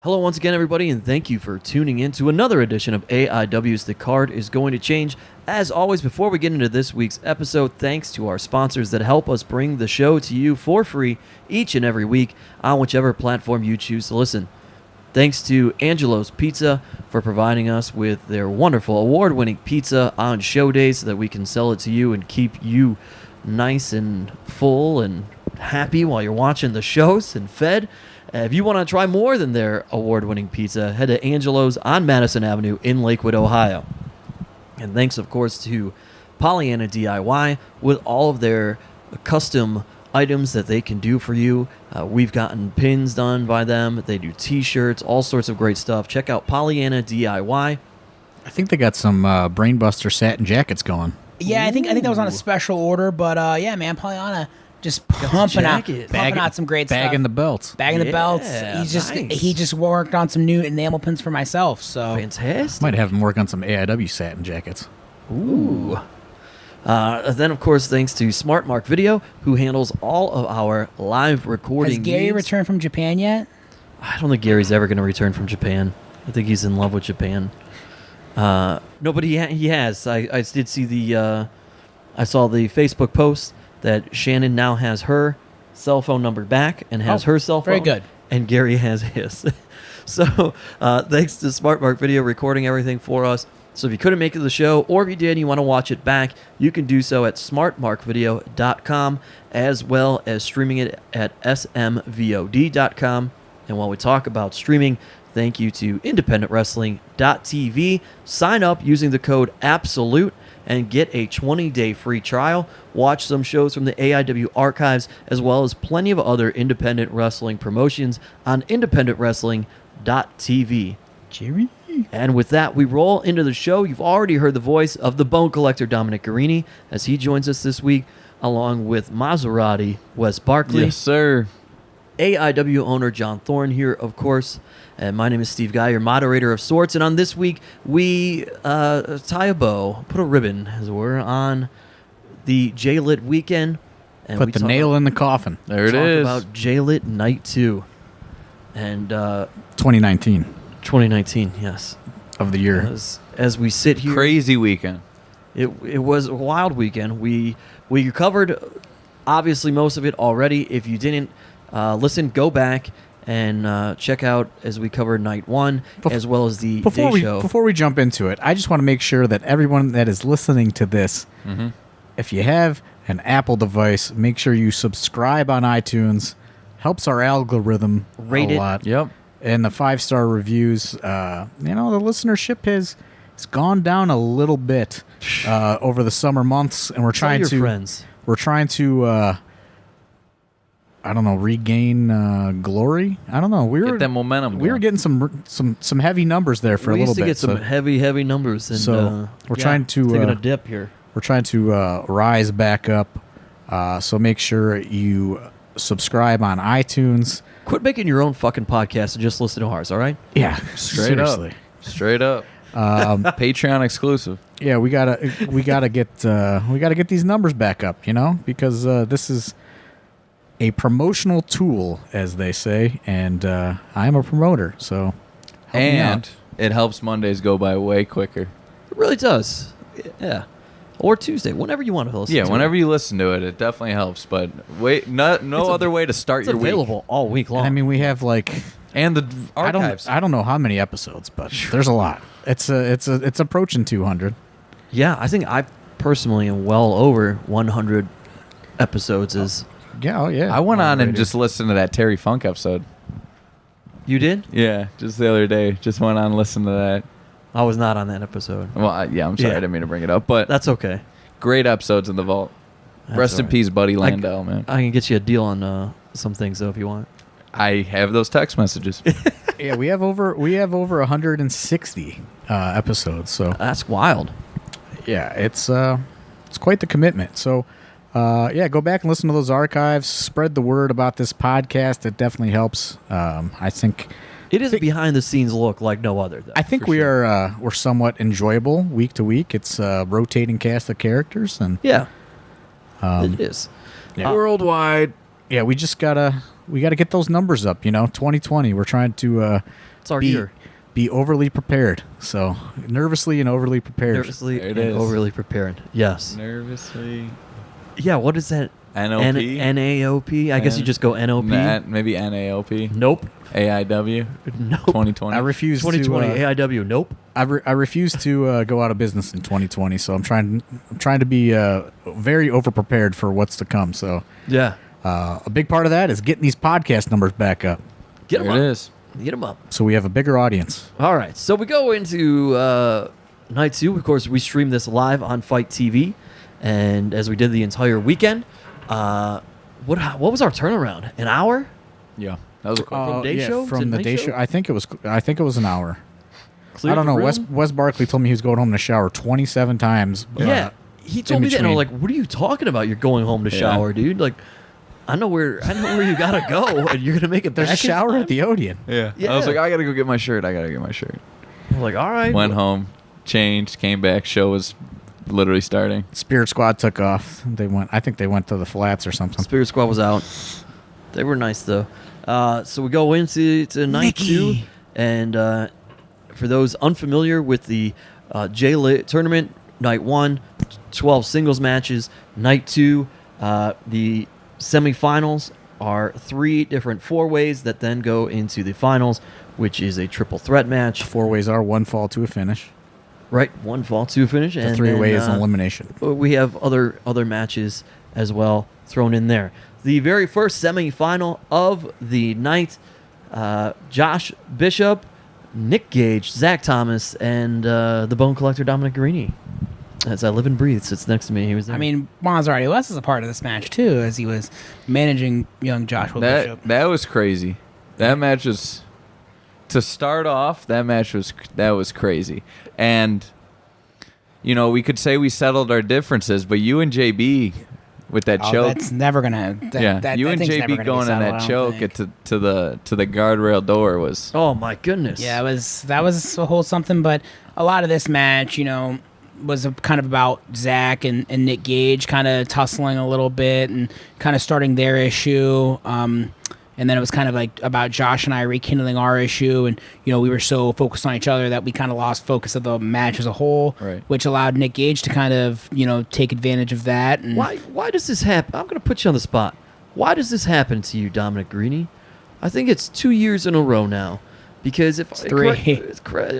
Hello once again, everybody, and thank you for tuning in to another edition of AIW's The Card is Going to Change. As always, before we get into this week's episode, thanks to our sponsors that help us bring the show to you for free each and every week on whichever platform you choose to listen. Thanks to Angelo's Pizza for providing us with their wonderful award-winning pizza on show days so that we can sell it to you and keep you nice and full and happy while you're watching the shows and fed. If you want to try more than their award-winning pizza, head to Angelo's on Madison Avenue in Lakewood, Ohio. And thanks, of course, to Pollyanna DIY with all of their custom items that they can do for you. We've gotten pins done by them. They do T-shirts, all sorts of great stuff. Check out Pollyanna DIY. I think they got some Brainbuster satin jackets going. Yeah, I think that was on a special order, but yeah, man, Pollyanna just pumping out some great stuff. Bagging the belts. Bagging the belts. Nice. He just worked on some new enamel pins for myself. So Fantastic. Might have him work on some AIW satin jackets. Ooh. Then, of course, thanks to Smart Mark Video, who handles all of our live recording has Gary needs. returned from Japan yet? I don't think Gary's ever going to return from Japan. I think he's in love with Japan. No, but he has. I did see I saw the Facebook post that Shannon now has her cell phone number back and has her cell phone. Very good. And Gary has his. So thanks to Smart Mark Video recording everything for us. So if you couldn't make it to the show, or if you did and you want to watch it back, you can do so at smartmarkvideo.com, as well as streaming it at smvod.com. And while we talk about streaming, thank you to independentwrestling.tv. Sign up using the code ABSOLUTE and get a 20-day free trial. Watch some shows from the AIW archives, as well as plenty of other independent wrestling promotions on independentwrestling.tv. Jerry? And with that, we roll into the show. You've already heard the voice of the Bone Collector, Dominic Guarini, as he joins us this week, along with Maserati, Wes Barkley. Yes, sir. AIW owner John Thorne here, of course. And my name is Steve Guy, your moderator of sorts. And on this week, we tie a bow, put a ribbon, as we're on the JLIT weekend. And Put the nail in the coffin. There it is. Talk about JLIT Night 2. And 2019 2019, yes. of the year. As we sit here. Crazy weekend. It was a wild weekend. We covered, obviously, most of it already. If you didn't listen, go back and check out as we cover night one, as well as the day show. Before we jump into it, I just want to make sure that everyone that is listening to this, if you have an Apple device, make sure you subscribe on iTunes. Helps our algorithm Rate a it. lot. Yep. And the 5-star reviews, the listenership has gone down a little bit over the summer months, and we're trying to regain glory. I don't know. Get that momentum We were going. getting some heavy numbers there for a little bit. We used to get some heavy numbers, and so we're trying to taking a dip here. We're trying to rise back up. So make sure you subscribe on iTunes. Quit making your own fucking podcast and just listen to ours, all right? Yeah, Straight up. Patreon exclusive. Yeah, we gotta get these numbers back up, because this is a promotional tool, as they say, and I'm a promoter, so help me out. And it helps Mondays go by way quicker. It really does. Yeah. Or Tuesday, whenever you want to listen to it. Whenever you listen to it, it definitely helps. But no other way to start your It's available all week long. I mean, we have and the archives. I don't know how many episodes, but there's a lot. It's approaching 200. Yeah, I think I personally am well over 100 episodes. Yeah, I went on and just listened to that Terry Funk episode. You did? Yeah, just the other day. Just went on and listened to that. I was not on that episode. Well, I'm sorry. Yeah. I didn't mean to bring it up, but That's okay. great episodes in the vault. Rest in all right. peace, Buddy Landau, man. I can get you a deal on some things, though, if you want. I have those text messages. Yeah, we have over 160 episodes. So That's wild. yeah, it's quite the commitment. So go back and listen to those archives. Spread the word about this podcast. It definitely helps. I think It is a behind-the-scenes look like no other, though. I think we're somewhat enjoyable week to week. It's a rotating cast of characters, and Yeah. It is. Yeah. Worldwide. yeah, we just gotta get those numbers up. 2020. We're trying to It's our year. Be overly prepared. So nervously and overly prepared. Nervously There it and is. overly prepared. Yes. Nervously. Yeah, what is that? NOP? NAOP? I guess you just go NOP. Maybe NAOP. Nope. AIW. Nope. 2020. I refuse 2020 to. AIW. Nope. I refuse to go out of business in 2020. So I'm trying to be very over prepared for what's to come. So Yeah. a big part of that is getting these podcast numbers back up, Get them There up. it is. Get them up. so we have a bigger audience. All right. So we go into night 2. Of course, we stream this live on Fight TV. And as we did the entire weekend, what was our turnaround? An hour? Yeah. That was a quick From day show to from the night day show? show. I think it was an hour. Cleared I don't the know. room? Wes Barkley told me he was going home to shower 27 times. Yeah. He told me that, and I'm between. like, "What are you talking about? You're going home to shower, dude? Like, I know where you gotta go, and you're gonna make it There's back a shower in at the Odeon. Yeah. Yeah. I was like, I gotta go get my shirt. I'm like, all right. Went home, changed, came back. Show was literally starting. Spirit Squad took off. I think they went to the flats or something. Spirit Squad was out. They were nice though. So we go into night 2, and for those unfamiliar with the JLIT tournament, night 1, 12 singles matches. Night 2, the semifinals are 3 different 4-ways that then go into the finals, which is a triple threat match. 4-ways are 1 fall to a finish. Right, 1 fall, 2 finish, The and 3-way then, is an elimination. we have other matches as well thrown in there. The very first semifinal of the night, Josh Bishop, Nick Gage, Zach Thomas, and the Bone Collector Dominic Guarini. As I live and breathe, sits next to me. He was there. I mean, Maserati West is a part of this match too, as he was managing young Joshua Bishop. That was crazy. That match was, to start off, that was crazy. And we could say we settled our differences, but you and JB with that Oh, choke. that's never gonna. You and JB going on that choke to the guardrail door was. oh my goodness. Yeah, that was a whole something. But a lot of this match, was kind of about Zach and Nick Gage kind of tussling a little bit and kind of starting their issue. And then it was kind of like about Josh and I rekindling our issue. And, we were so focused on each other that we kind of lost focus of the match as a whole, Right. which allowed Nick Gage to kind of, take advantage of that. And Why does this happen? I'm going to put you on the spot. Why does this happen to you, Dominic Guarini? I think it's 2 years in a row now. Because if It's 3.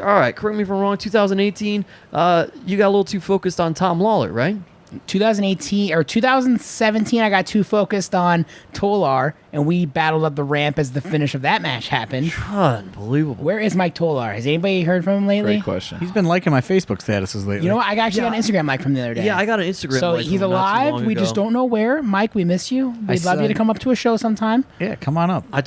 all right, correct me if I'm wrong. 2018, you got a little too focused on Tom Lawler, right? 2018 or 2017, I got too focused on Tolar, and we battled up the ramp as the finish of that match happened. Unbelievable. Where is Mike Tolar? Has anybody heard from him lately? Great question. He's been liking my Facebook statuses lately. You know what? I actually got an Instagram like from the other day. Yeah, I got an Instagram. So like he's from not too alive. long We ago. just don't know where. Mike, we miss you. We'd love you to come up to a show sometime. Yeah, come on up. I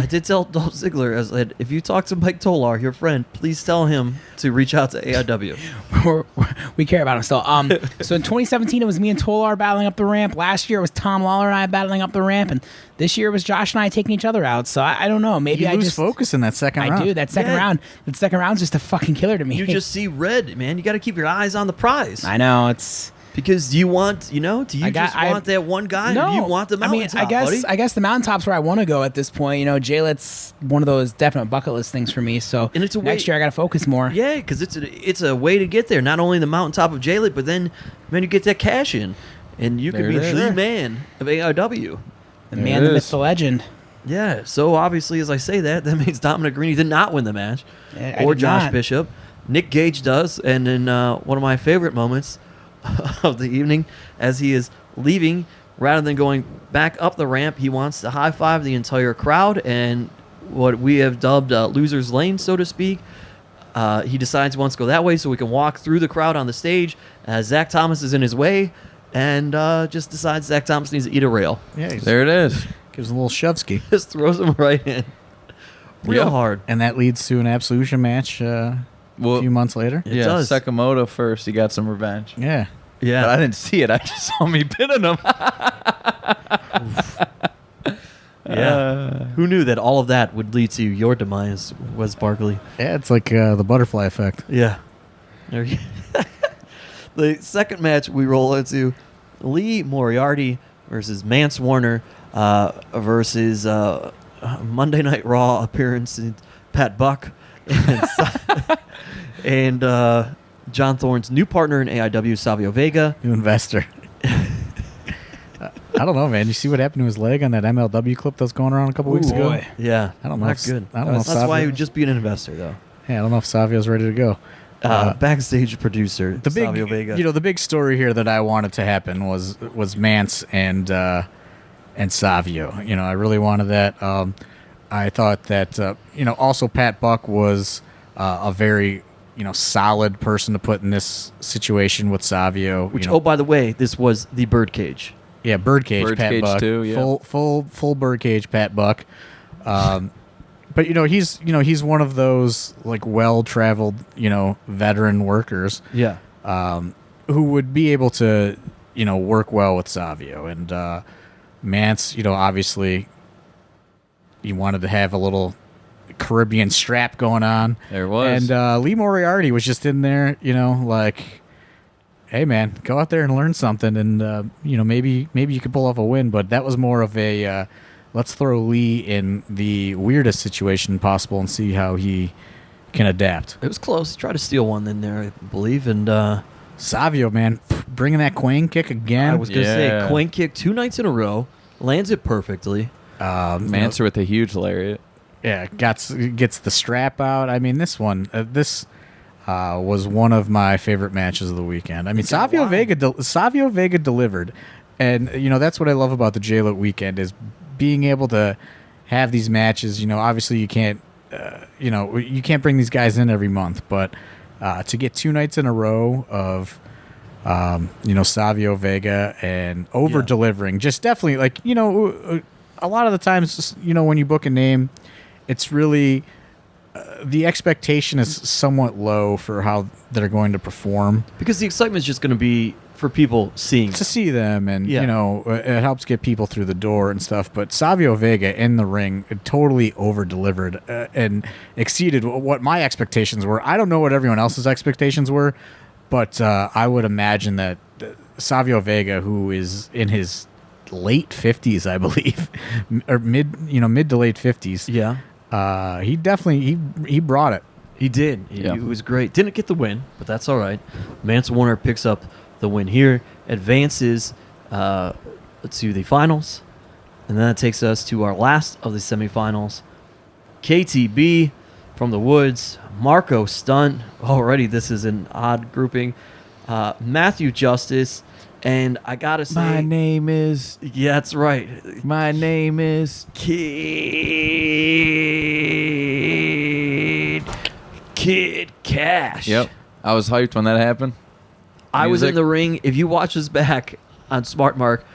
did tell Dolph Ziggler, I said, if you talk to Mike Tolar, your friend, please tell him to reach out to AIW. We care about him still. So in 2017, it was me and Tolar battling up the ramp. Last year, it was Tom Lawler and I battling up the ramp. And this year, it was Josh and I taking each other out. So I don't know. Maybe You I lose just focus in that second round. I do. That second round. That second round's just a fucking killer to me. You just see red, man. You got to keep your eyes on the prize. I know. It's... Because do you want, do you want that one guy? No, Or do you want the mountaintop, buddy? I guess the mountaintop's where I want to go at this point. JLIT's one of those definite bucket list things for me. So And it's a next way- year I got to focus more. Yeah, because it's a way to get there. Not only the mountaintop of JLIT, but then, man, you get that cash in. And you could There be it is. the man of AIW. The There man, it the myth, is. the legend. Yeah, so obviously, as I say that means Dominic Guarini did not win the match. I Or did Josh not. Bishop. Nick Gage does. And then one of my favorite moments of the evening, as he is leaving, rather than going back up the ramp, he wants to high-five the entire crowd and what we have dubbed loser's lane, so to speak. He decides he wants to go that way so we can walk through the crowd on the stage. Zach Thomas is in his way and just decides Zach Thomas needs to eat a rail. Yeah, There it is. gives a little shovsky. Just throws him right in. Real Yep. hard. And that leads to an Absolution match a few months later. It does. Sakamoto first. He got some revenge. Yeah. But I Yeah. didn't see it. I just saw me pinning him. Yeah. Who knew that all of that would lead to your demise, Wes Barkley? Yeah, it's like the butterfly effect. Yeah. There you- The second match we roll into, Lee Moriarty versus Mance Warner versus Monday Night Raw appearance in Pat Buck and John Thorne's new partner in AIW, Savio Vega. New investor. I don't know, man. You see what happened to his leg on that MLW clip that was going around a couple weeks ago? Boy. Yeah, I don't know. Not if- good. I don't know if That's why he Savio- would just be an investor, though. Yeah, I don't know if Savio's ready to go. Backstage producer, The big, Savio Vega. the big story here that I wanted to happen was Mance and Savio. I really wanted that. I thought that also Pat Buck was a very solid person to put in this situation with Savio. Which, oh, by the way, this was the Birdcage. Yeah, Birdcage, Pat Birdcage Buck, too, yeah. full Birdcage, Pat Buck. But he's one of those like well-traveled veteran workers. Yeah. Who would be able to work well with Savio and Mance. Obviously, he wanted to have a little Caribbean strap going on. There was. And Lee Moriarty was just in there, like, hey man, go out there and learn something, and maybe you could pull off a win. But that was more of a let's throw Lee in the weirdest situation possible and see how he can adapt. It was close. He tried to steal one in there, I believe, and Savio, man, bringing that Quang kick again. I was going to say, Yeah. Quang kick 2 nights in a row, lands it perfectly. Manser with a huge lariat. Yeah, gets the strap out. I mean, this one, was one of my favorite matches of the weekend. I mean, Savio Vega delivered, and that's what I love about the JLIT weekend is being able to have these matches. Obviously you can't, you can't bring these guys in every month, but to get 2 nights in a row of, Savio Vega and over delivering, just definitely like a lot of the times, when you book a name, it's really the expectation is somewhat low for how they're going to perform. Because the excitement is just going to be for people seeing. To see them, and Yeah. it helps get people through the door and stuff. But Savio Vega in the ring totally over delivered and exceeded what my expectations were. I don't know what everyone else's expectations were, but I would imagine that Savio Vega, who is in his late 50s, I believe, or mid to late 50s. Yeah. He definitely he brought it. He did. Yeah. It was great. Didn't get the win, but that's all right. Mance Warner picks up the win here, advances to the finals, and then that takes us to our last of the semifinals. KTB from the Woods, Marco Stunt. Already, this is an odd grouping. Matthew Justice, and I gotta say, My name is Kid Cash. Yep. I was hyped when that happened. I was in Music. the ring. If you watch this back on Smart Mark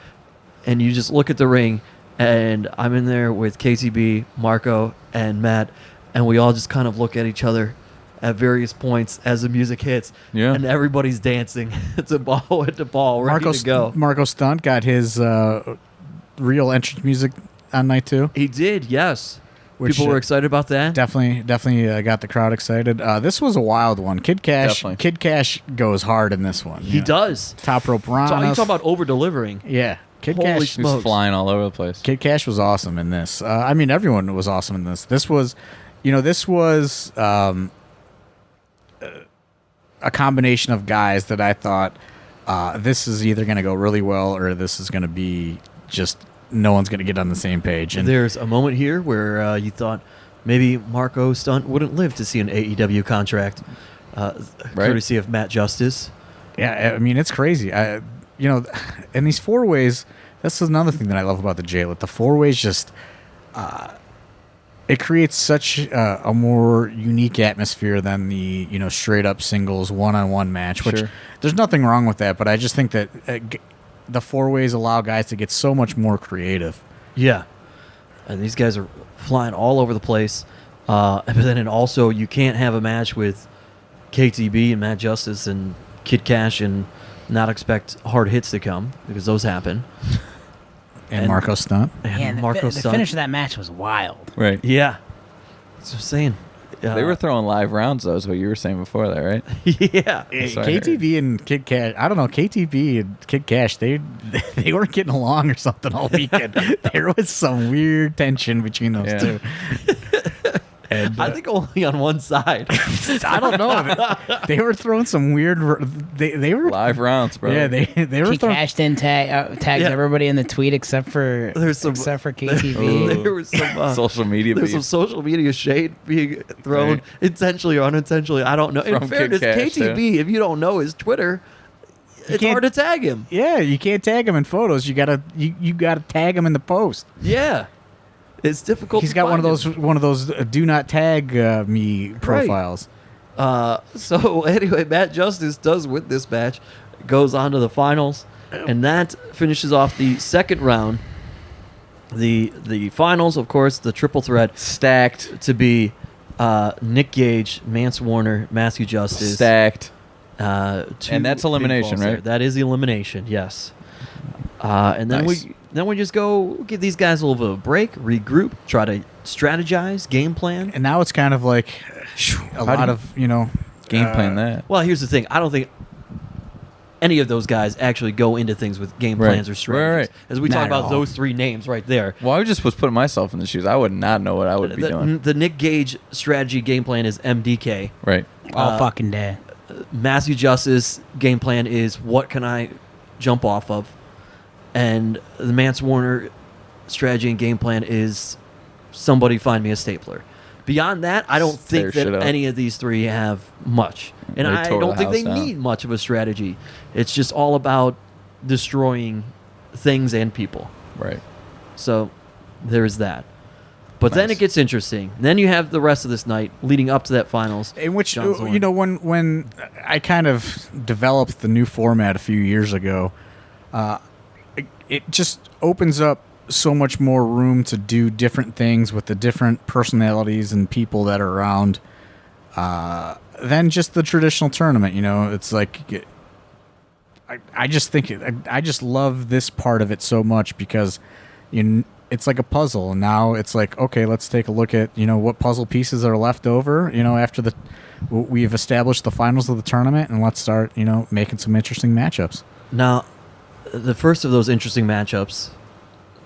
and you just look at the ring, and I'm in there with KTB, Marco, and Matt, and we all just kind of look at each other at various points as the music hits, Yeah. and everybody's dancing to ball at the ball, ready to go. Marco Stunt got his real entrance music on night 2. He did, yes. Which, People were excited about that. Definitely got the crowd excited. This was a wild one. Kid Cash goes hard in this one. He does. Top rope So run. you talk about over delivering. Yeah, Kid Holy Cash. He was smokes. flying all over the place. Kid Cash was awesome in this. I mean, everyone was awesome in this. This was a combination of guys that I thought this is either going to go really well or this is going to be just no one's going to get on the same page. And There's a moment here where you thought maybe Marco Stunt wouldn't live to see an AEW contract, courtesy of Matt Justice. yeah, I mean, it's crazy. And these 4-ways, that's another thing that I love about the JLIT. The 4-ways just, it creates such a more unique atmosphere than the, straight up singles one-on-one match, which Sure. there's nothing wrong with that. But I just think that the 4-ways allow guys to get so much more creative. Yeah. And these guys are flying all over the place. But then also you can't have a match with KTB and Matt Justice and Kid Cash and not expect hard hits to come, because those happen. And Marco Stunt. And Man, Marco the Stunt. finish of that match was wild. Right. Yeah. That's what I'm saying. They were throwing live rounds, though, is what you were saying before that, right? yeah. Sorry. KTB and Kid Cash, I don't know, KTB and Kid Cash, they weren't getting along or something all weekend. There was some weird tension between those two. And, I think only on one side. I don't know. They were throwing some weird. They were Live rounds, bro. Yeah, they were He throwing. cashed in tags Yeah. everybody in the tweet except for KTV. There was some social media There's beef. some social media shade being thrown Right. intentionally or unintentionally. I don't know. In From fairness, Kid Cash, KTB, if you don't know his Twitter, it's can't- hard to tag him. Yeah, you can't tag him in photos. You gotta tag him in the post. Yeah, it's difficult. He's to got find one of those do not tag me profiles. So anyway, Matt Justice does win this match, goes on to the finals, and that finishes off the second round. The finals, of course, the triple threat Stacked. to be Nick Gage, Mance Warner, Matthew Justice. Stacked. Two And that's elimination, pinfalls there. right? That is the elimination, yes. And then Nice. we just go give these guys a little bit of a break, regroup, try to strategize, game plan. And now it's kind of like a lot of Game plan that. Well, here's the thing. I don't think any of those guys actually go into things with game Right. plans or strategies. Right. As we Not talk at about all. those three names right there. Well, I just was putting myself in the shoes. I would not know what I would be doing. The Nick Gage strategy game plan is MDK. Right. All fucking day. Matthew Justice game plan is what can I jump off of, and the Mance Warner strategy and game plan is somebody find me a stapler. Beyond that, I don't Tear think that shit up. any of these three have much, and They I tore don't the think they house down. need much of a strategy. It's just all about destroying things and people. Right. So there's that. But then Nice. it gets interesting. Then you have the rest of this night leading up to that finals. in which John Zorn. when I kind of developed the new format a few years ago, it just opens up so much more room to do different things with the different personalities and people that are around than just the traditional tournament. It's like I just think I just love this part of it so much because it's like a puzzle, and now it's like, okay, let's take a look at what puzzle pieces are left over after we've established the finals of the tournament, and let's start making some interesting matchups. Now, the first of those interesting matchups,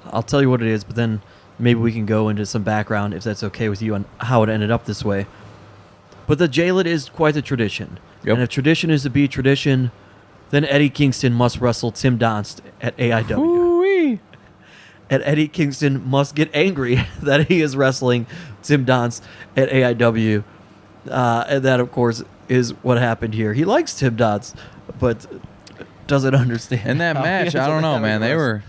I'll tell you what it is, but then maybe we can go into some background, if that's okay with you, on how it ended up this way. But the JLIT is quite a tradition. Yep. And if tradition is to be tradition, then Eddie Kingston must wrestle Tim Donst at AIW. Ooh-wee. And Eddie Kingston must get angry that he is wrestling Tim Donst at AIW. And that, of course, is what happened here. He likes Tim Donst, but doesn't understand. In that how he match, ends I up don't know, having man. They wrestle.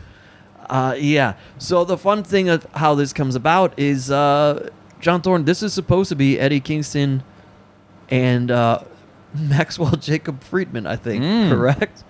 were. Yeah. So the fun thing of how this comes about is John Thorne. This is supposed to be Eddie Kingston and Maxwell Jacob Friedman, I think. Correct?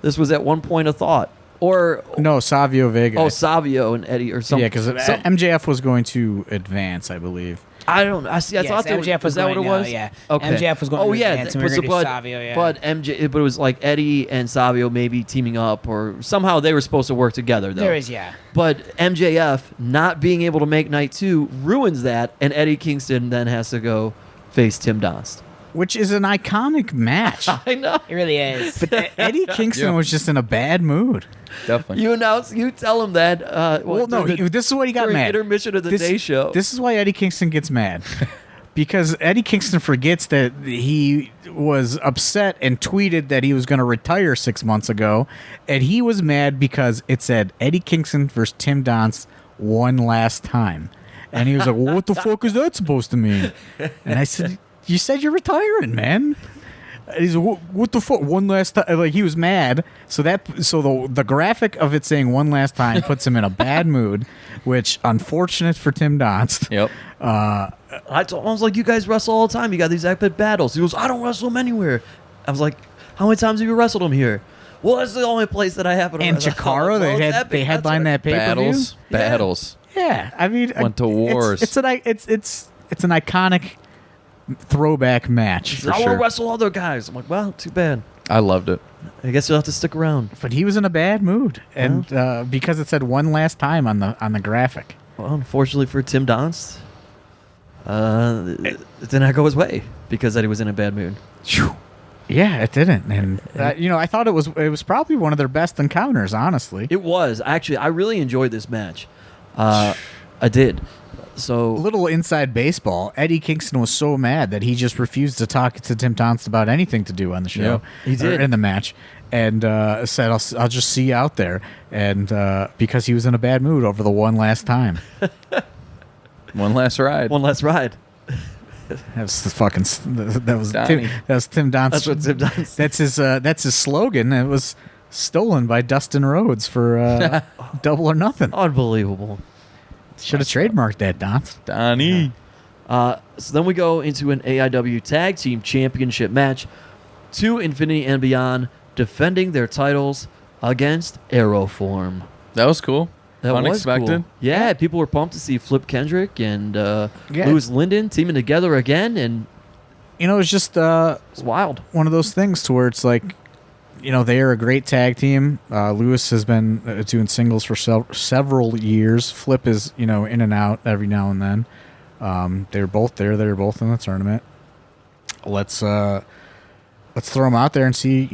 This was at one point a thought. Or No, Savio Vega. Savio and Eddie or something. Yeah, because MJF was going to advance, I believe. I don't. I see. I thought that MJF was that what it going was. now, yeah. Okay. MJF was going Oh to yeah, advance, and we were gonna do but Savio, yeah. but it was like Eddie and Savio maybe teaming up, or somehow they were supposed to work together. Though There is, yeah. But MJF not being able to make night 2 ruins that, and Eddie Kingston then has to go face Tim Donst. Which is an iconic match. I know. It really is. But Eddie Kingston Yeah. was just in a bad mood. Definitely. You tell him that. Well, no, this is what he got during mad. intermission of the day show. This is why Eddie Kingston gets mad. Because Eddie Kingston forgets that he was upset and tweeted that he was going to retire 6 months ago. And he was mad because it said Eddie Kingston versus Tim Donst one last time. And he was like, well, what the fuck is that supposed to mean? And I said, you said you're retiring, man. He's like, what the fuck? One last time. Like, he was mad. So the graphic of it saying one last time puts him in a bad mood, which unfortunate for Tim Donst. Yep. I was like, you guys wrestle all the time. You got these epic battles. He goes, I don't wrestle him anywhere. I was like, how many times have you wrestled him here? Well, that's the only place that I happen to And wrestle. Chikara, Well, it's epic. they headlined That's that pay-per-view. Battles. Yeah, I mean, Went to wars. It's an iconic throwback match. right. I sure. want to wrestle other guys. I'm like, well, too bad. I loved it. I guess you'll have to stick around. But he was in a bad mood, and because it said one last time on the graphic. Well, unfortunately for Tim Donst, it did not go his way because that he was in a bad mood. Yeah, it didn't, and I thought it was probably one of their best encounters, honestly. It was. Actually, I really enjoyed this match. I did. So A little inside baseball. Eddie Kingston was so mad that he just refused to talk to Tim Townsend about anything to do on the show. Yeah, he did. Or in the match, and said, "I'll just see you out there." And because he was in a bad mood over the one last time. One last ride. one last ride. That was the fucking. That was Donnie. Tim Donson. That's what Tim Donson. That's his slogan. It was stolen by Dustin Rhodes for Double or Nothing. Unbelievable. Should have trademarked that, Don. Donnie. So then we go into an AIW Tag Team Championship match. 2 Infinity and Beyond defending their titles against Aeroform. That was cool. That Unexpected. was cool. Yeah, people were pumped to see Flip Kendrick and Lewis Linden teaming together again, and It's just it's wild. one of those things to where it's like, they are a great tag team. Lewis has been doing singles for several years. Flip is, in and out every now and then. They're both there. They're both in the tournament. Let's throw them out there and see,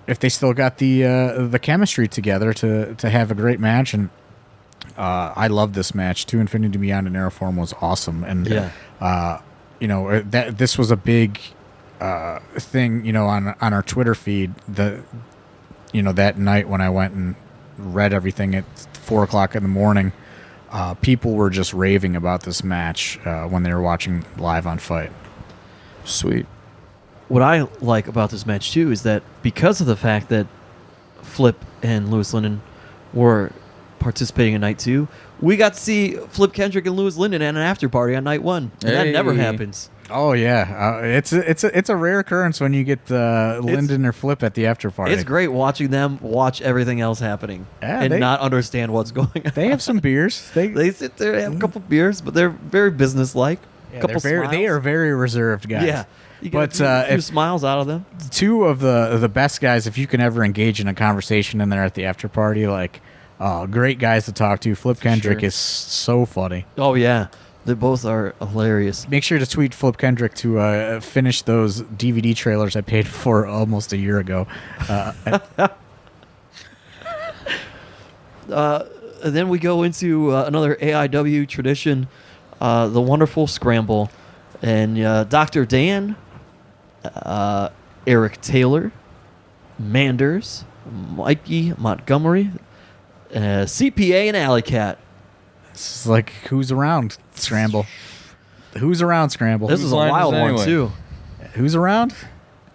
if they still got the chemistry together to have a great match. And I love this match. 2 Infinity Beyond and Aeroform was awesome. And that this was a big thing, on our Twitter feed. That night when I went and read everything at 4:00 in the morning, people were just raving about this match when they were watching live on Fight. Sweet. What I like about this match, too, is that because of the fact that Flip and Lewis Linden were participating in night 2, we got to see Flip Kendrick and Lewis Linden at an after party on night 1. And that never happens. Oh yeah, it's a rare occurrence when you get Linden or Flip at the after party. It's great watching them watch everything else happening and not understand what's going on. They have some beers. They sit there, have a couple beers, but they're very businesslike. They are very reserved guys. Yeah. You get a few smiles out of them. 2 of the best guys, if you can ever engage in a conversation in there at the after party, great guys to talk to. Flip Kendrick is so funny. Oh, yeah. They both are hilarious. Make sure to tweet Flip Kendrick to finish those DVD trailers I paid for almost a year ago. And then we go into another AIW tradition, the Wonderful Scramble. And Dr. Dan, Eric Taylor, Manders, Mikey Montgomery, CPA, and Alley Cat. It's like, who's around, Scramble? Who's around, Scramble? This is a wild one, too. Who's around?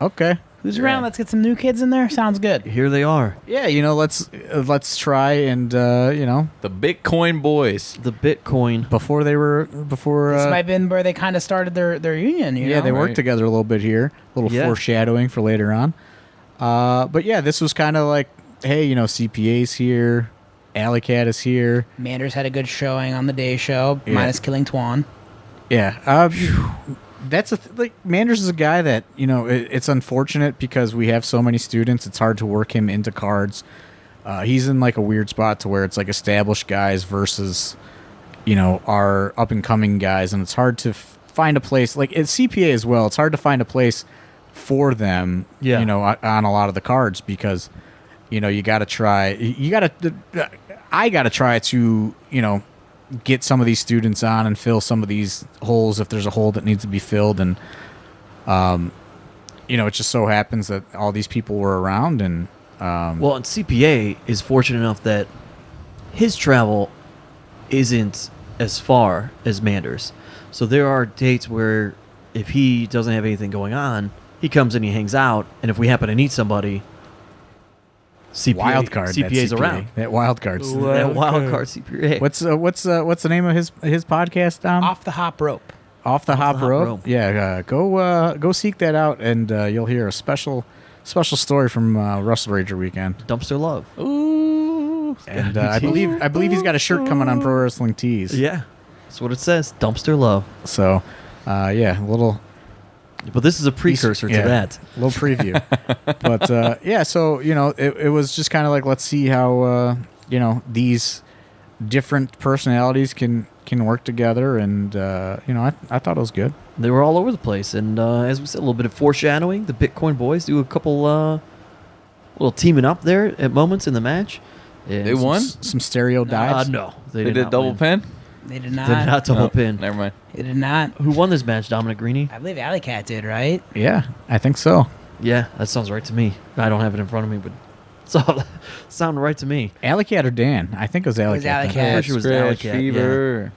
Okay. Who's around? Let's get some new kids in there. Sounds good. Here they are. Yeah, let's try and The Bitcoin Boys. The Bitcoin. before This might have been where they kind of started their union. You know? they worked together a little bit here, a little foreshadowing for later on. But yeah, this was kind of like, hey, CPA's here, Alley Cat is here. Manders had a good showing on the day show, minus killing Twan. Yeah, that's Manders is a guy that it's unfortunate because we have so many students. It's hard to work him into cards. He's in a weird spot to where it's established guys versus our up and coming guys, and it's hard to find a place it's CPA as well. It's hard to find a place for them. On a lot of the cards because you got to try. I got to try to get some of these students on and fill some of these holes if there's a hole that needs to be filled. And, it just so happens that all these people were around. And and CPA is fortunate enough that his travel isn't as far as Manders. So there are dates where if he doesn't have anything going on, he comes and he hangs out. And if we happen to need somebody, wild card. CPA's around. That wild card. That wild card CPA. What's the name of his podcast, Dom? Off the Hop Rope. Off the Hop Rope. Yeah, go seek that out, and you'll hear a special story from Wrestle Rager weekend. Dumpster Love. Ooh. And I believe he's got a shirt coming on Pro Wrestling Tees. Yeah, that's what it says. Dumpster Love. So, a little. But this is a precursor to that. A little preview. But, so, it was just kind of like, let's see how, these different personalities can work together. And, I thought it was good. They were all over the place. And as we said, a little bit of foreshadowing. The Bitcoin Boys do a couple little teaming up there at moments in the match. And they won? Some stereo dives? No. They did double pin? They did not. They did not double pin. Never mind. They did not. Who won this match? Dominic Greeny? I believe Alley Cat did, right? Yeah, I think so. Yeah, that sounds right to me. I don't have it in front of me, but it's all sound right to me. Alley Cat or Dan? I think it was Alley Cat. Alley then. Cat. Pretty sure it was Scratch Alley Cat, fever.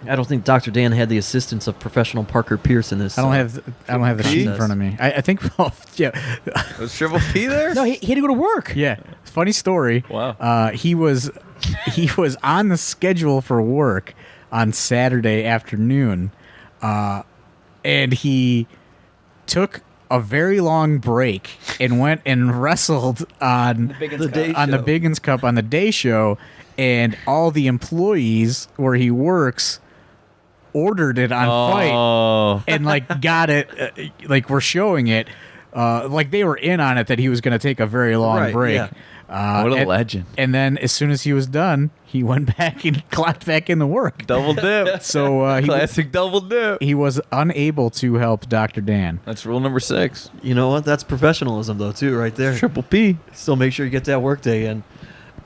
I don't think Dr. Dan had the assistance of professional Parker Pierce in this. I don't have the sheet in contest. front of me. I think yeah. Was Triple P there? No, he had to go to work. Yeah, funny story. Wow. He was on the schedule for work on Saturday afternoon, and he took a very long break and went and wrestled on the Biggins Cup on the day show, and all the employees where he works ordered it on Fight and like got it, like we're showing it. Like they were in on it that he was going to take a very long break. Yeah. What a legend. And then as soon as he was done, he went back and clocked back into work. Double dip. So Classic double dip. he was unable to help Dr. Dan. That's rule number 6. You know what? That's professionalism, though, too, right there. Triple P. Still make sure you get that work day in.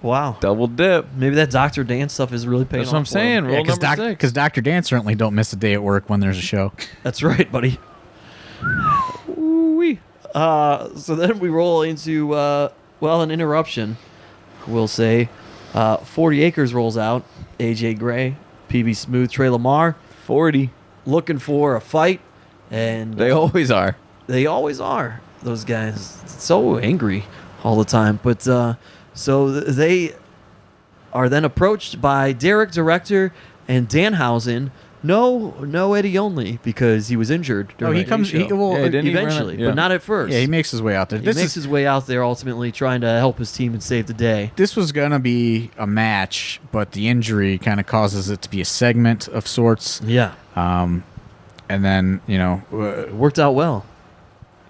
Wow. Double dip. Maybe that Dr. Dan stuff is really paying That's what I'm off for him. saying. Rule number 6. Because Dr. Dan certainly don't miss a day at work when there's a show. That's right, buddy. Ooh-wee. So then we roll into, an interruption, we'll say. 40 Acres rolls out. AJ Gray, PB Smooth, Trey Lamar. 40. Looking for a fight. And They always are. they always are, those guys. So angry all the time. But they are then approached by Derek Director and Danhausen. No Eddie Only, because he was injured during he the comes. show. didn't he run it? Eventually, Yeah. but not at first. Yeah, he makes his way out there. He makes his way out there, ultimately trying to help his team and save the day. This was going to be a match, but the injury kind of causes it to be a segment of sorts. Yeah, And then, it worked out well.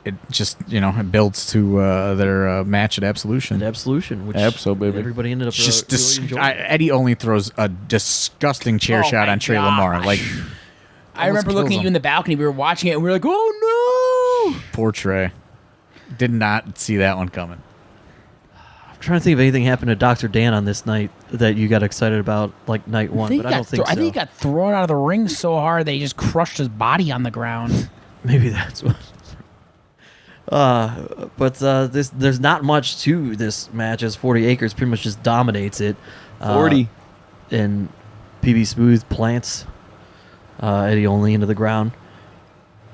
it just, it builds to their match at Absolution. An Absolution, which Absol, baby. everybody ended up Just really enjoying. Eddie only throws a disgusting chair Oh shot my on Trey gosh. Lamar. Like, I remember looking at you in the balcony. We were watching it, and we were like, "Oh no!" poor Trey. Did not see that one coming. I'm trying to think if anything happened to Dr. Dan on this night that you got excited about, like night one, but I don't think so. I think he got thrown out of the ring so hard that he just crushed his body on the ground. Maybe that's what. There's not much to this match, as 40 Acres pretty much just dominates it. 40. And PB Smooth plants Eddie Only into the ground.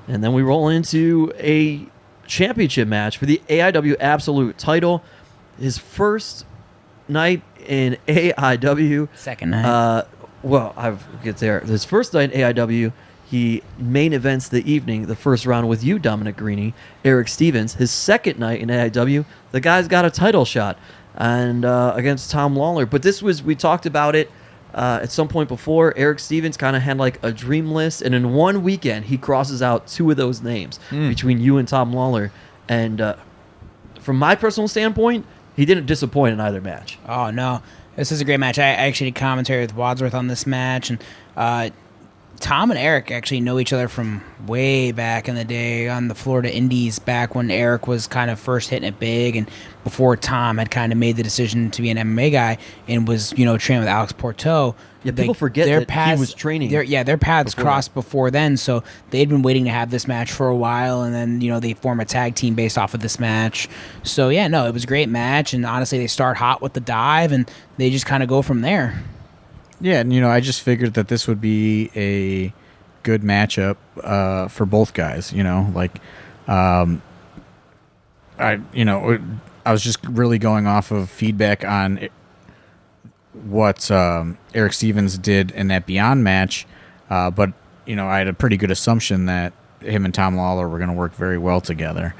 And then we roll into a championship match for the AIW Absolute title. His first night in AIW. Second night. I'll get there. His first night in AIW, he main events the evening, the first round with you, Dominic Greeny, Eric Stevens. His second night in AIW, the guy's got a title shot and against Tom Lawler. But we talked about it at some point before. Eric Stevens kind of had like a dream list, and in one weekend, he crosses out 2 of those names between you and Tom Lawler. And from my personal standpoint, he didn't disappoint in either match. Oh no, this is a great match. I actually did commentary with Wadsworth on this match, and Tom and Eric actually know each other from way back in the day on the Florida Indies, back when Eric was kind of first hitting it big, and before Tom had kind of made the decision to be an MMA guy and was, training with Alex Porto. Yeah, people forget that he was training. Their paths crossed before then, so they'd been waiting to have this match for a while, and then, they form a tag team based off of this match. So, yeah, no, it was a great match, and honestly, they start hot with the dive, and they just kind of go from there. Yeah, and I just figured that this would be a good matchup for both guys. I was just really going off of feedback on what Eric Stevens did in that Beyond match, but I had a pretty good assumption that him and Tom Lawler were going to work very well together.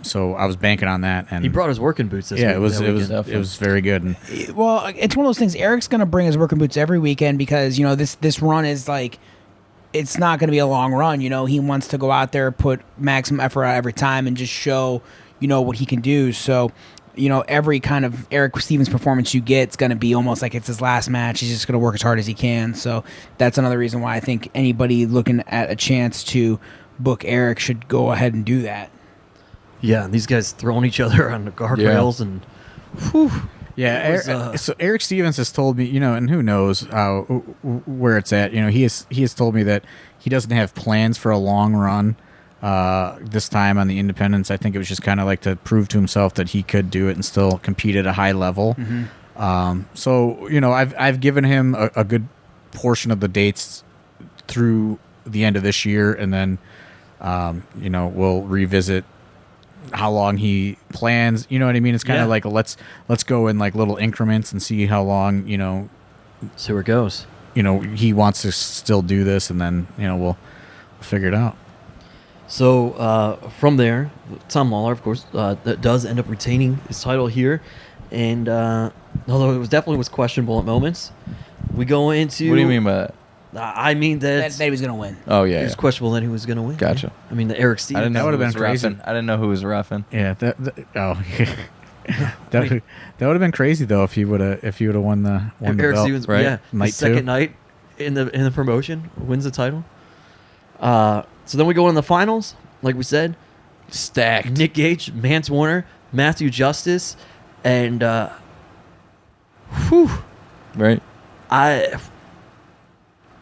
So I was banking on that, and He brought his working boots this week. it was very good. And Well, it's one of those things. Eric's going to bring his working boots every weekend because, this run is like, it's not going to be a long run. He wants to go out there, put maximum effort out every time, and just show, what he can do. So, every kind of Eric Stevens performance you get, it's going to be almost like it's his last match. He's just going to work as hard as he can. So that's another reason why I think anybody looking at a chance to book Eric should go ahead and do that. Yeah, and these guys throwing each other on the guardrails and Yeah, It was, so Eric Stevens has told me, and who knows where it's at. He has told me that he doesn't have plans for a long run this time on the independents. I think it was just kind of like to prove to himself that he could do it and still compete at a high level. So I've given him a good portion of the dates through the end of this year, and then we'll revisit how long he plans. You know what I mean? It's kind of like let's go in like little increments and see how long see where it goes. He wants to still do this, and then we'll figure it out. So from there, Tom Lawler, of course, that does end up retaining his title here, and although it definitely was questionable at moments, we go into. What do you mean by that? I mean that he was going to win. Oh yeah, it was questionable that he was going to win. Gotcha. Yeah. I mean, the Eric Stevens. I didn't know That would've who been was crazy. roughing. I didn't know who was roughing. Yeah, that would have been crazy though if he would have won the Eric belt, Stevens, right? yeah, Night his second two. night in the promotion, wins the title. So then we go in the finals, like we said. Stacked. Nick Gage, Mance Warner, Matthew Justice, and Right.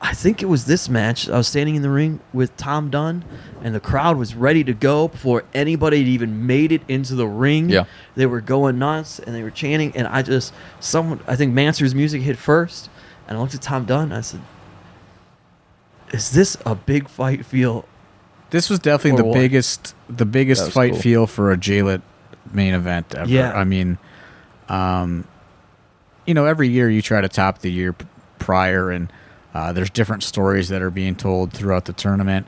I think it was this match. I was standing in the ring with Tom Dunn, and the crowd was ready to go before anybody had even made it into the ring. Yeah. They were going nuts, and they were chanting, and I think Mancer's music hit first, and I looked at Tom Dunn, and I said, is this a big fight feel? This was definitely Or what? the biggest was fight cool. feel for a JLIT main event ever. Yeah. I mean, every year you try to top the year prior, and there's different stories that are being told throughout the tournament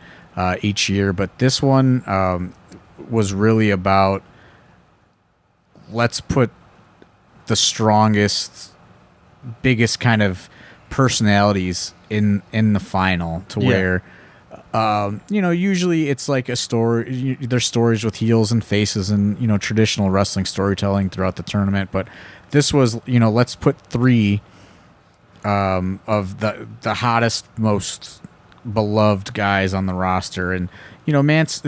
each year. But this one was really about, let's put the strongest, biggest kind of personalities in the final to Yeah. where usually it's like a story. There's stories with heels and faces and traditional wrestling storytelling throughout the tournament. But this was let's put three of the hottest, most beloved guys on the roster, and Mance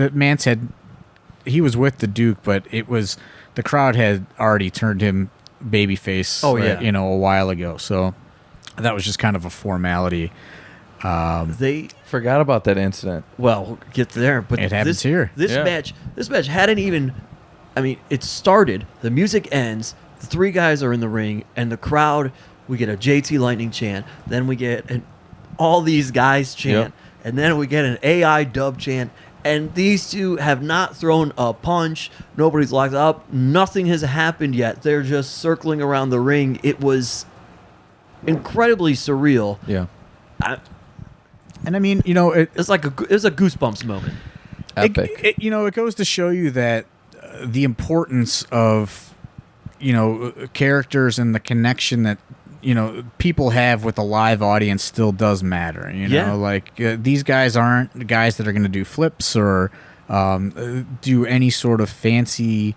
he was with the Duke, but it was the crowd had already turned him babyface. Oh, yeah. A while ago. So that was just kind of a formality. They Forgot about that incident. we'll get there, but It happens here. This Yeah. match hadn't even. I mean, it started. The music ends. The three guys are in the ring, and the crowd. We get a JT Lightning chant. Then we get all these guys chant, Yep. and then we get an AI dub chant. And these two have not thrown a punch. Nobody's locked up. Nothing has happened yet. They're just circling around the ring. It was incredibly surreal. Yeah. And I mean, It's like it was a goosebumps moment. Epic. It goes to show you that the importance of characters and the connection that people have with a live audience still does matter. Yeah. Like these guys aren't guys that are going to do flips or do any sort of fancy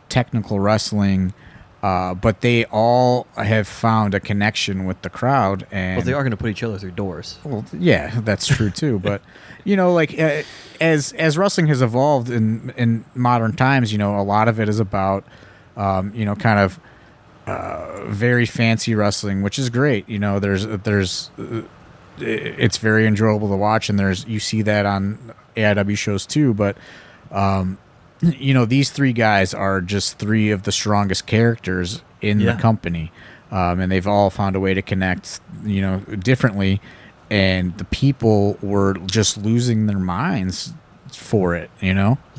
technical wrestling, but they all have found a connection with the crowd. And But they are going to put each other through doors. well, yeah, that's true too. But as wrestling has evolved in modern times, a lot of it is about kind of very fancy wrestling, which is great. There's it's very enjoyable to watch, and you see that on AIW shows too. But these three guys are just three of the strongest characters in the company, and they've all found a way to connect, differently. And the people were just losing their minds for it,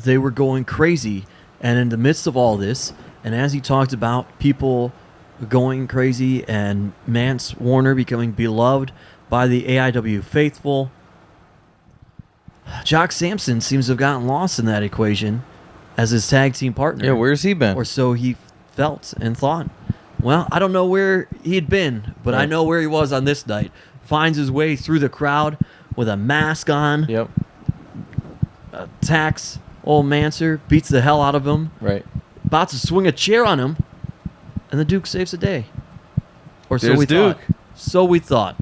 They were going crazy. And in the midst of all this, and as he talked about people going crazy and Mance Warner becoming beloved by the AIW faithful, Jock Sampson seems to have gotten lost in that equation as his tag team partner. Yeah, where's he been? Or so he felt and thought. Well, I don't know where he'd been, but I Right. know where he was on this night. Finds his way through the crowd with a mask on, Yep. attacks old Manser, beats the hell out of him, Right. about to swing a chair on him, and the Duke saves the day. Or so There's we Duke. thought. So we thought.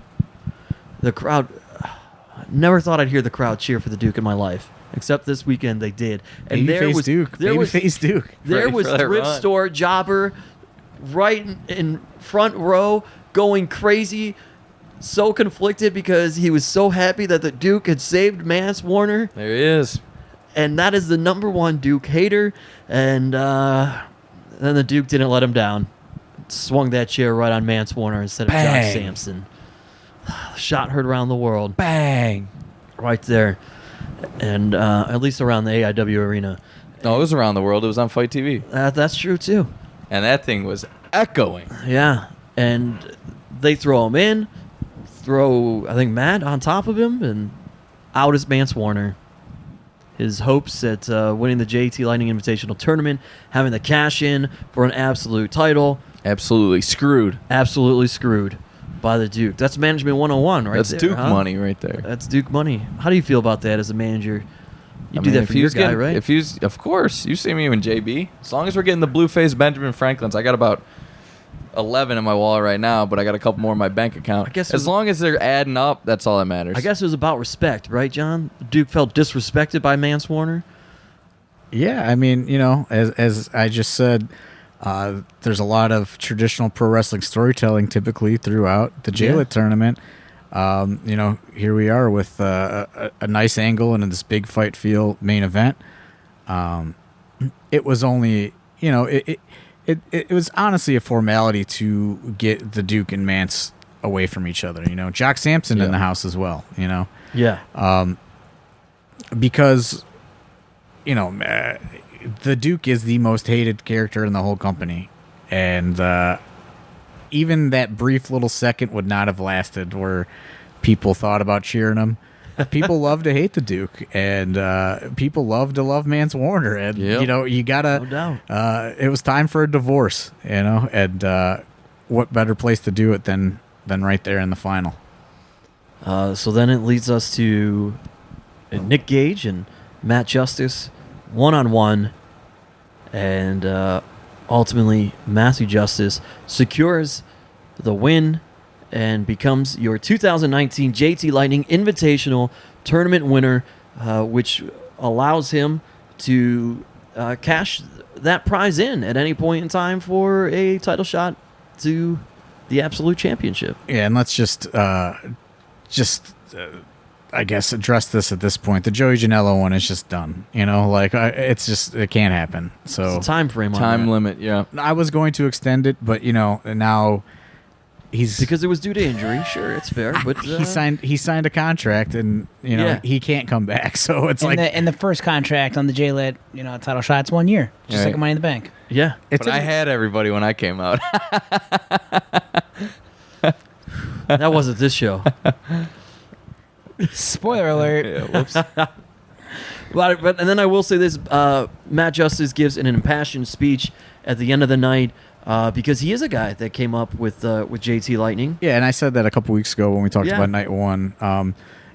The crowd... Never thought I'd hear the crowd cheer for the Duke in my life. Except this weekend they did. And Babyface Duke. There was Babyface Duke. There Ready was for that thrift run. store jobber right in front row, going crazy, so conflicted because he was so happy that the Duke had saved Mance Warner. There he is. And that is the #1 Duke hater. And then the Duke didn't let him down. Swung that chair right on Mance Warner instead of Bang. Josh Sampson. Shot heard around the world. Bang. Right there. And at least around the AIW arena. No, it was around the world. It was on Fight TV. That's true, too. And that thing was echoing. Yeah. And they throw him in. Throw, I think, Matt on top of him. And out is Mance Warner. His hopes at winning the JT Lightning Invitational Tournament, having the cash in for an absolute title. Absolutely screwed. Absolutely screwed by the Duke. That's Management 101 right That's there. Duke huh? money right there. That's Duke money. How do you feel about that as a manager? You do mean, that if for he your was guy, getting- right? If he's, of course, you see me and JB. As long as we're getting the blue-faced Benjamin Franklins, I got about 11 in my wallet right now, but I got a couple more in my bank account. I guess as it was- long as they're adding up, that's all that matters. I guess it was about respect, right, John? The Duke felt disrespected by Mance Warner. Yeah, I mean, as I just said, there's a lot of traditional pro wrestling storytelling typically throughout the JLIT tournament. Here we are with a nice angle and in this big fight feel main event. It was only, it was honestly a formality to get the Duke and Mance away from each other. Jock Sampson in the house as well. Yeah. Because the Duke is the most hated character in the whole company, and even that brief little second would not have lasted where people thought about cheering him. People love to hate the Duke, and people love to love Mance Warner, and you gotta. No doubt. It was time for a divorce, and what better place to do it than right there in the final. So then it leads us to Nick Gage and Matt Justice, one-on-one, and ultimately Matthew Justice secures the win and becomes your 2019 JT Lightning Invitational Tournament winner, which allows him to cash that prize in at any point in time for a title shot to the Absolute Championship. Yeah, and let's just I guess address this at this point. The Joey Janela one is just done. It can't happen. So It's a time frame on Time that. limit, yeah. I was going to extend it, but now he's Because it was due to injury. Sure, it's fair, but he signed a contract, and Yeah. he can't come back. So it's In the first contract on the JLIT, title shot's 1 year, just Right. like a Money in the Bank. yeah. it's But I had everybody when I came out. That wasn't this show. Spoiler alert. Yeah, whoops. But and then I will say this: Matt Justice gives an impassioned speech at the end of the night because he is a guy that came up with JT Lightning. Yeah, and I said that a couple weeks ago when we talked Yeah. about night one.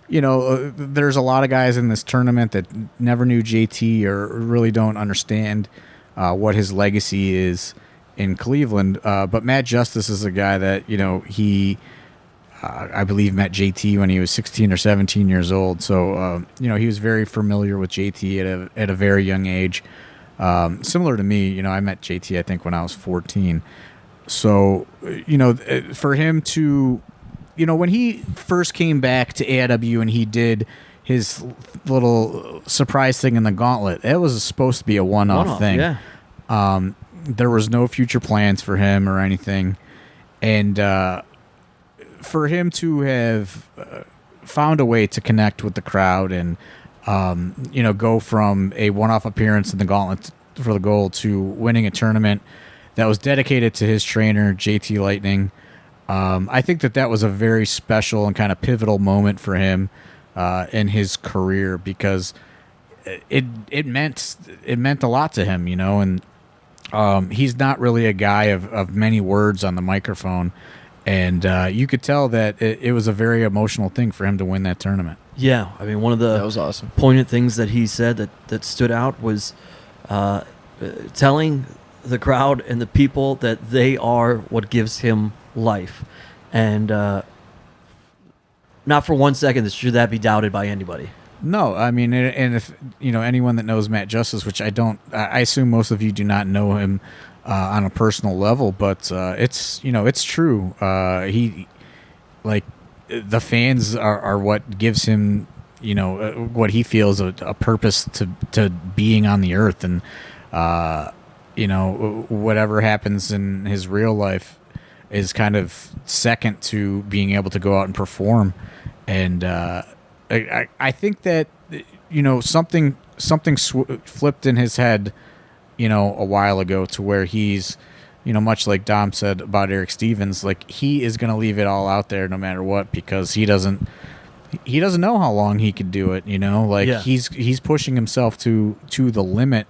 There's a lot of guys in this tournament that never knew JT or really don't understand what his legacy is in Cleveland. But Matt Justice is a guy that, he, I believe, met JT when he was 16 or 17 years old. So, he was very familiar with JT at a very young age. Similar to me, I met JT, I think, when I was 14. So, for him to, when he first came back to AIW and he did his little surprise thing in the gauntlet, it was supposed to be a one-off thing. Yeah. There was no future plans for him or anything. And for him to have found a way to connect with the crowd and, go from a one-off appearance in the gauntlet for the gold to winning a tournament that was dedicated to his trainer, JT Lightning. I think that was a very special and kind of pivotal moment for him in his career because it meant a lot to him, and he's not really a guy of many words on the microphone, and you could tell that it was a very emotional thing for him to win that tournament. Yeah. I mean, one of the That was awesome. poignant things that he said that stood out was telling the crowd and the people that they are what gives him life. And not for 1 second should that be doubted by anybody. No, I mean, and if anyone that knows Matt Justice, which I don't, I assume most of you do not know him on a personal level, but it's it's true. He like the fans are what gives him what he feels a purpose to being on the earth, and whatever happens in his real life is kind of second to being able to go out and perform. And I think that something flipped in his head a while ago, to where he's much like Dom said about Eric Stevens, like he is going to leave it all out there no matter what, because he doesn't know how long he could do it. He's pushing himself to the limit.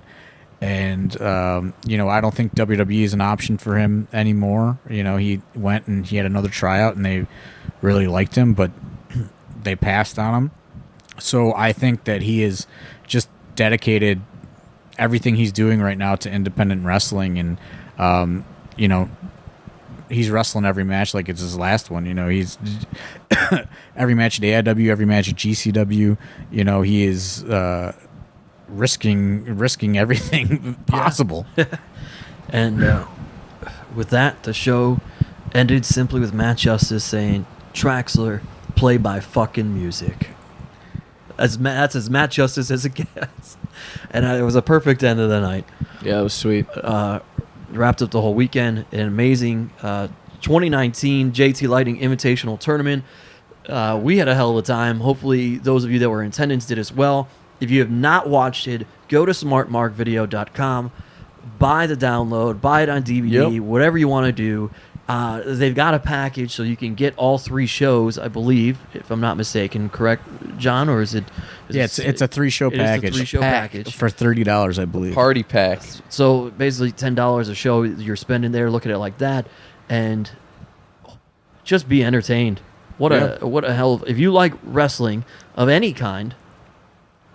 And I don't think WWE is an option for him anymore. He went and he had another tryout, and they really liked him, but they passed on him. So I think that he is just dedicated everything he's doing right now to independent wrestling, and he's wrestling every match like it's his last one. He's every match at AIW, every match at GCW. He is risking everything possible. And with that, the show ended simply with Matt Justice saying, "Traxler, play by fucking music." That's as Matt Justice as it gets. And it was a perfect end of the night. Yeah, it was sweet. Wrapped up the whole weekend. An amazing 2019 JT Lightning Invitational Tournament. We had a hell of a time. Hopefully those of you that were in attendance did as well. If you have not watched it, go to smartmarkvideo.com, buy the download, buy it on DVD, whatever you want to do. They've got a package so you can get all 3 shows, I believe, if I'm not mistaken. Correct, John? Or is it? It's a 3-show package. It's a 3-show package for $30, I believe. Party pack. So basically $10 a show you're spending there. Look at it like that, and just be entertained. What a hell of, if you like wrestling of any kind,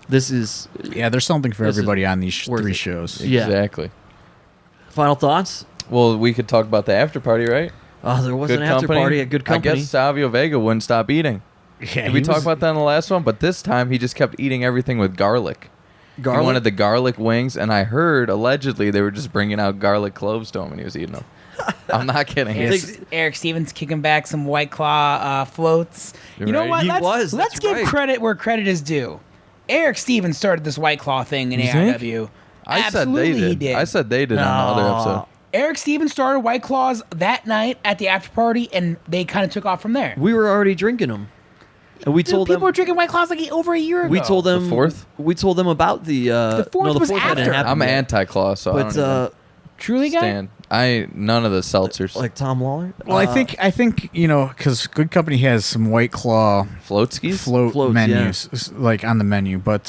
this is... Yeah, there's something for everybody on these 3 shows. Yeah. Exactly. Final thoughts? Well, we could talk about the after party, right? There was an after party at Good Company. I guess Savio Vega wouldn't stop eating. Yeah, Did we talk about that in the last one? But this time, he just kept eating everything with garlic. He wanted the garlic wings, and I heard, allegedly, they were just bringing out garlic cloves to him when he was eating them. I'm not kidding. Eric Stevens kicking back some White Claw floats. You're You know right. what? He Let's give credit where credit is due. Eric Stevens started this White Claw thing in AIW. I said they did. He did. I said they did on the other episode. Eric Stevens started White Claws that night at the after party, and they kind of took off from there. We were already drinking them. And we told them people were drinking White Claws like over a year ago. We told them The 4th? We told them about the fourth was hadn't after. happened I'm yet. anti-claw, so I don't even Truly, guy? stand. None of the seltzers. Like Tom Lawler. Well, I think because Good Company has some White Claw Floatskis? float menus like on the menu, but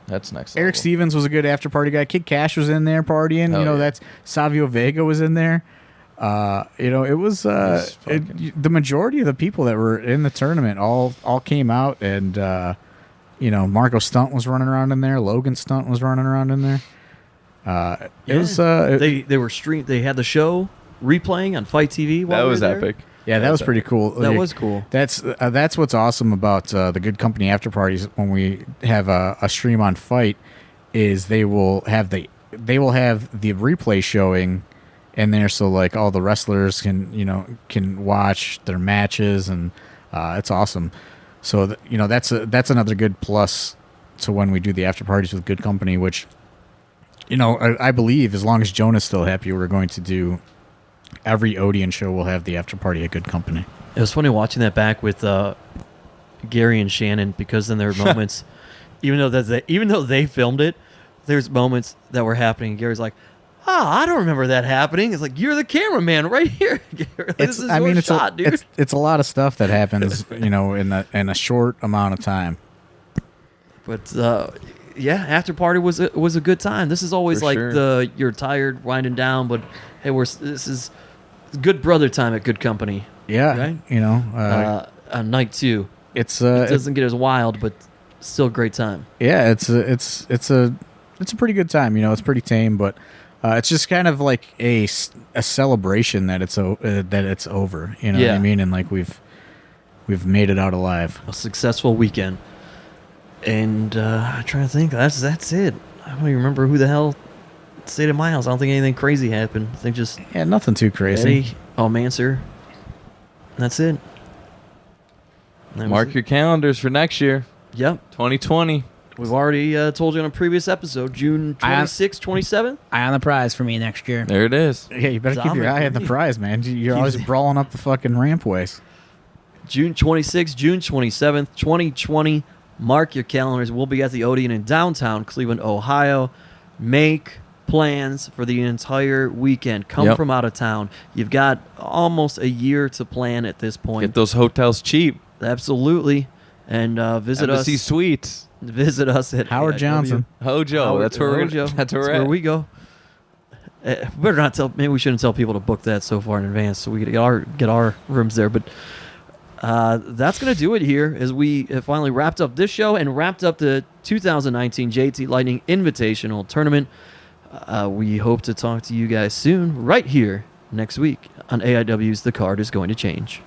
That's next Eric level. Stevens was a good after party guy. Kid Cash was in there partying. Oh, yeah. That's Savio Vega was in there. It was the majority of the people that were in the tournament all came out, and Marco Stunt was running around in there. Logan Stunt was running around in there. It was they were They had the show replaying on Fight TV. That was epic. yeah, that was pretty cool. That was cool. That's what's awesome about the Good Company after parties when we have a stream on Fight is they will have the replay showing in there, so like all the wrestlers can watch their matches, and it's awesome. So that's another good plus to when we do the after parties with Good Company, which I believe as long as Jonah's still happy, we're going to do every Odeon show. We'll have the after party at Good Company. It was funny watching that back with Gary and Shannon, because then there were moments, even though they filmed it, there's moments that were happening. Gary's like, I don't remember that happening. It's like, you're the cameraman right here. Gary. This is your shot, dude. It's a lot of stuff that happens, in a short amount of time. But after party was a good time. This is always For like sure. you're tired, winding down, but hey, this is good brother time at Good Company. Yeah, right? On night 2, it doesn't get as wild, but still a great time. Yeah, it's a pretty good time. It's pretty tame, but it's just kind of like a celebration that it's over. You know what I mean? And like we've made it out alive. A successful weekend. And I'm trying to think. That's it. I don't even remember who the hell State of my house. I don't think anything crazy happened. I think just Yeah, nothing too crazy. Eddie, Manser. That's it. That was Mark it. your calendars for next year, Yep. 2020. We've already told you on a previous episode, June 26th, 27th. Eye on the prize for me next year. There it is. Yeah, you better keep your Dominic, eye on the hey. prize, man. You're always brawling up the fucking rampways. June 26th, June 27th, 2020. Mark your calendars. We'll be at the Odeon in downtown Cleveland, Ohio. Make plans for the entire weekend. Come Yep. from out of town. You've got almost a year to plan at this point. Get those hotels cheap. Absolutely. And visit Embassy us. Suites. Visit us at Howard AIW. Johnson. Hojo. Howard- That's where Hojo. That's where we're at. we go. Better not tell. Maybe we shouldn't tell people to book that so far in advance, so we get our rooms there. But that's gonna do it here as we have finally wrapped up this show and wrapped up the 2019 JT Lightning Invitational Tournament. We hope to talk to you guys soon, right here next week on AIW's The Card is Going to Change.